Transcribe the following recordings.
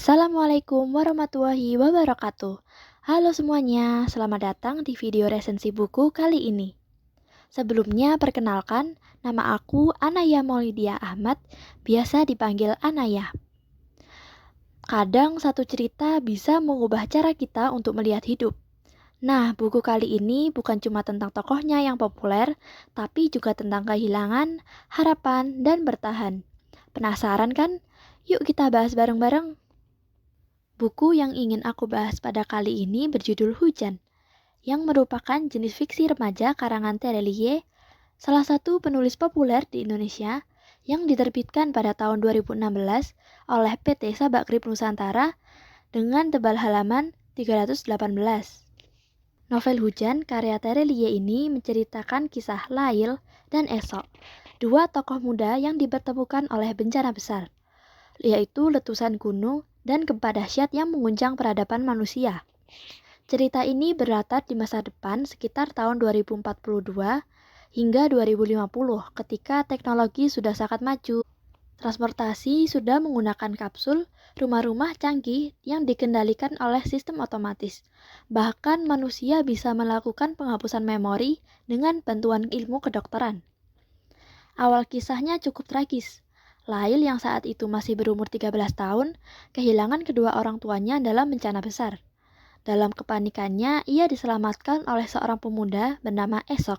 Assalamualaikum warahmatullahi wabarakatuh. Halo semuanya, selamat datang di video resensi buku kali ini. Sebelumnya perkenalkan, nama aku Anaya Maulidia Ahmad, biasa dipanggil Anaya. Kadang satu cerita bisa mengubah cara kita untuk melihat hidup. Nah, buku kali ini bukan cuma tentang tokohnya yang populer, tapi juga tentang kehilangan, harapan, dan bertahan. Penasaran kan? Yuk kita bahas bareng-bareng. Buku yang ingin aku bahas pada kali ini berjudul Hujan, yang merupakan jenis fiksi remaja karangan Terelie, salah satu penulis populer di Indonesia yang diterbitkan pada tahun 2016 oleh PT Sabak Grip Nusantara dengan tebal halaman 318. Novel Hujan karya Terelie ini menceritakan kisah Lail dan Esok, dua tokoh muda yang dipertemukan oleh bencana besar, yaitu letusan gunung dan gempa dahsyat yang mengguncang peradaban manusia. Cerita ini berlatar di masa depan sekitar tahun 2042 hingga 2050 ketika teknologi sudah sangat maju. Transportasi sudah menggunakan kapsul, rumah-rumah canggih yang dikendalikan oleh sistem otomatis. Bahkan manusia bisa melakukan penghapusan memori dengan bantuan ilmu kedokteran. Awal kisahnya cukup tragis. Lail yang saat itu masih berumur 13 tahun, kehilangan kedua orang tuanya dalam bencana besar. Dalam kepanikannya, ia diselamatkan oleh seorang pemuda bernama Esok.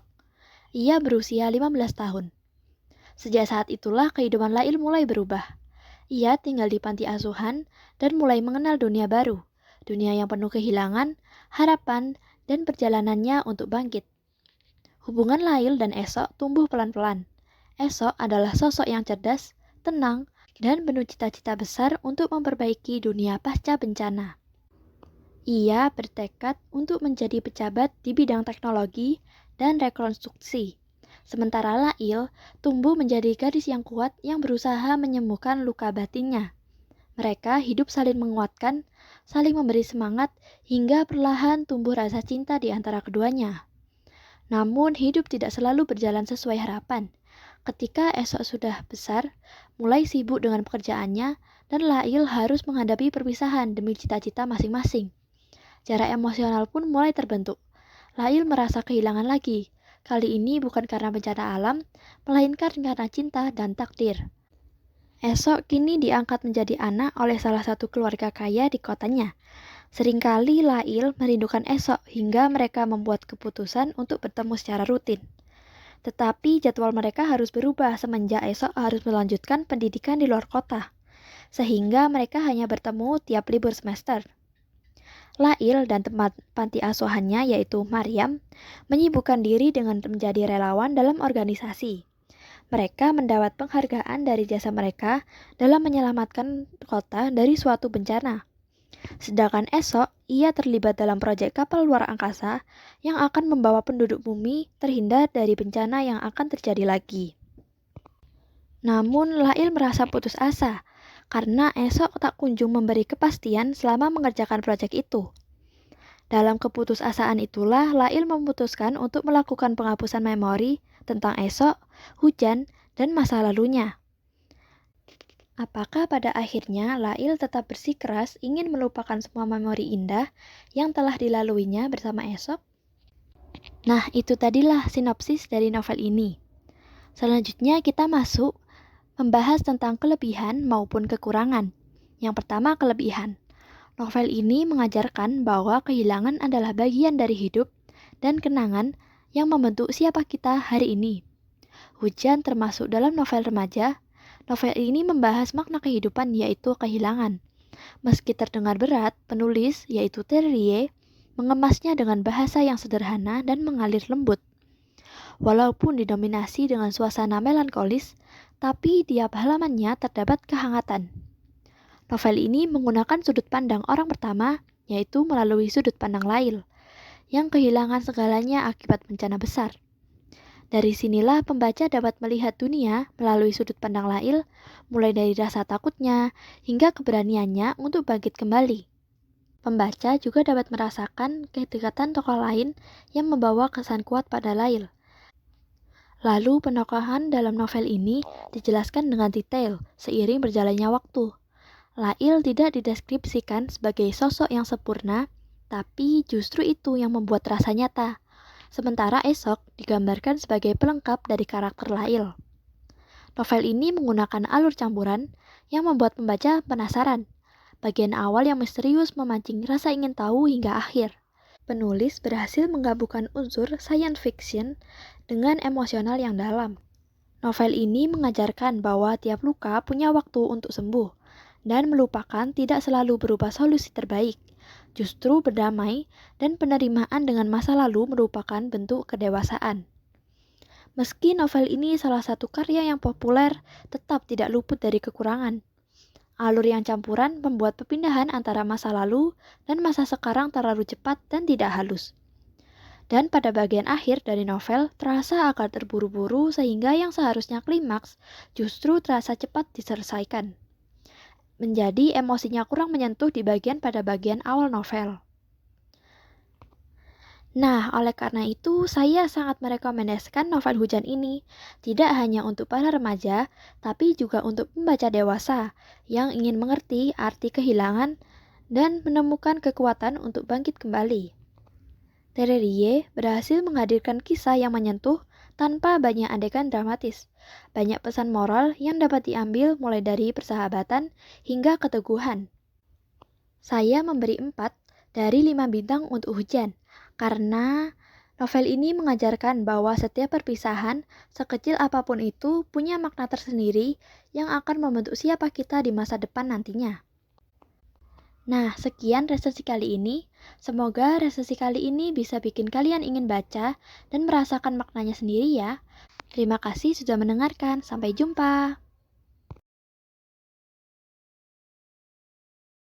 Ia berusia 15 tahun. Sejak saat itulah kehidupan Lail mulai berubah. Ia tinggal di panti asuhan dan mulai mengenal dunia baru, dunia yang penuh kehilangan, harapan, dan perjalanannya untuk bangkit. Hubungan Lail dan Esok tumbuh pelan-pelan. Esok adalah sosok yang cerdas, tenang, dan penuh cita-cita besar untuk memperbaiki dunia pasca bencana. Ia bertekad untuk menjadi pejabat di bidang teknologi dan rekonstruksi. Sementara Lail tumbuh menjadi gadis yang kuat yang berusaha menyembuhkan luka batinnya. Mereka hidup saling menguatkan, saling memberi semangat, hingga perlahan tumbuh rasa cinta di antara keduanya. Namun hidup tidak selalu berjalan sesuai harapan. Ketika Esok sudah besar, mulai sibuk dengan pekerjaannya, dan Lail harus menghadapi perpisahan demi cita-cita masing-masing. Jarak emosional pun mulai terbentuk. Lail merasa kehilangan lagi. Kali ini bukan karena bencana alam, melainkan karena cinta dan takdir. Esok kini diangkat menjadi anak oleh salah satu keluarga kaya di kotanya. Seringkali Lail merindukan Esok hingga mereka membuat keputusan untuk bertemu secara rutin. Tetapi jadwal mereka harus berubah semenjak Esok harus melanjutkan pendidikan di luar kota, sehingga mereka hanya bertemu tiap libur semester. Lail dan teman panti asuhannya yaitu Maryam menyibukkan diri dengan menjadi relawan dalam organisasi. Mereka mendapat penghargaan dari jasa mereka dalam menyelamatkan kota dari suatu bencana. Sedangkan Esok, ia terlibat dalam proyek kapal luar angkasa yang akan membawa penduduk bumi terhindar dari bencana yang akan terjadi lagi. Namun Lail merasa putus asa karena Esok tak kunjung memberi kepastian selama mengerjakan proyek itu. Dalam keputusasaan itulah Lail memutuskan untuk melakukan penghapusan memori tentang Esok, Hujan, dan masa lalunya. Apakah pada akhirnya Lail tetap bersikeras ingin melupakan semua memori indah yang telah dilaluinya bersama Esok? Nah, itu tadilah sinopsis dari novel ini. Selanjutnya kita masuk membahas tentang kelebihan maupun kekurangan. Yang pertama, kelebihan. Novel ini mengajarkan bahwa kehilangan adalah bagian dari hidup dan kenangan yang membentuk siapa kita hari ini. Hujan termasuk dalam novel remaja. Novel ini membahas makna kehidupan yaitu kehilangan. Meski terdengar berat, penulis yaitu Terelie mengemasnya dengan bahasa yang sederhana dan mengalir lembut. Walaupun didominasi dengan suasana melankolis, tapi tiap halamannya terdapat kehangatan. Novel ini menggunakan sudut pandang orang pertama, yaitu melalui sudut pandang Lail, yang kehilangan segalanya akibat bencana besar. Dari sinilah pembaca dapat melihat dunia melalui sudut pandang Lail, mulai dari rasa takutnya hingga keberaniannya untuk bangkit kembali. Pembaca juga dapat merasakan kedekatan tokoh lain yang membawa kesan kuat pada Lail. Lalu penokohan dalam novel ini dijelaskan dengan detail seiring berjalannya waktu. Lail tidak dideskripsikan sebagai sosok yang sempurna, tapi justru itu yang membuat rasa nyata. Sementara Esok digambarkan sebagai pelengkap dari karakter Lail. Novel ini menggunakan alur campuran yang membuat pembaca penasaran. Bagian awal yang misterius memancing rasa ingin tahu hingga akhir. Penulis berhasil menggabungkan unsur science fiction dengan emosional yang dalam. Novel ini mengajarkan bahwa tiap luka punya waktu untuk sembuh, dan melupakan tidak selalu berupa solusi terbaik. Justru berdamai dan penerimaan dengan masa lalu merupakan bentuk kedewasaan. Meski novel ini salah satu karya yang populer, tetap tidak luput dari kekurangan. Alur yang campuran membuat perpindahan antara masa lalu dan masa sekarang terlalu cepat dan tidak halus. Dan pada bagian akhir dari novel terasa agak terburu-buru sehingga yang seharusnya klimaks justru terasa cepat diselesaikan. Menjadi emosinya kurang menyentuh di pada bagian awal novel. Nah, oleh karena itu, saya sangat merekomendasikan novel Hujan ini. Tidak hanya untuk para remaja, tapi juga untuk pembaca dewasa yang ingin mengerti arti kehilangan dan menemukan kekuatan untuk bangkit kembali. Terelie berhasil menghadirkan kisah yang menyentuh tanpa banyak adegan dramatis. Banyak pesan moral yang dapat diambil mulai dari persahabatan hingga keteguhan. Saya memberi 4 dari 5 bintang untuk Hujan, karena novel ini mengajarkan bahwa setiap perpisahan, sekecil apapun itu, punya makna tersendiri yang akan membentuk siapa kita di masa depan nantinya. Nah, sekian resensi kali ini. Semoga resensi kali ini bisa bikin kalian ingin baca dan merasakan maknanya sendiri ya. Terima kasih sudah mendengarkan. Sampai jumpa.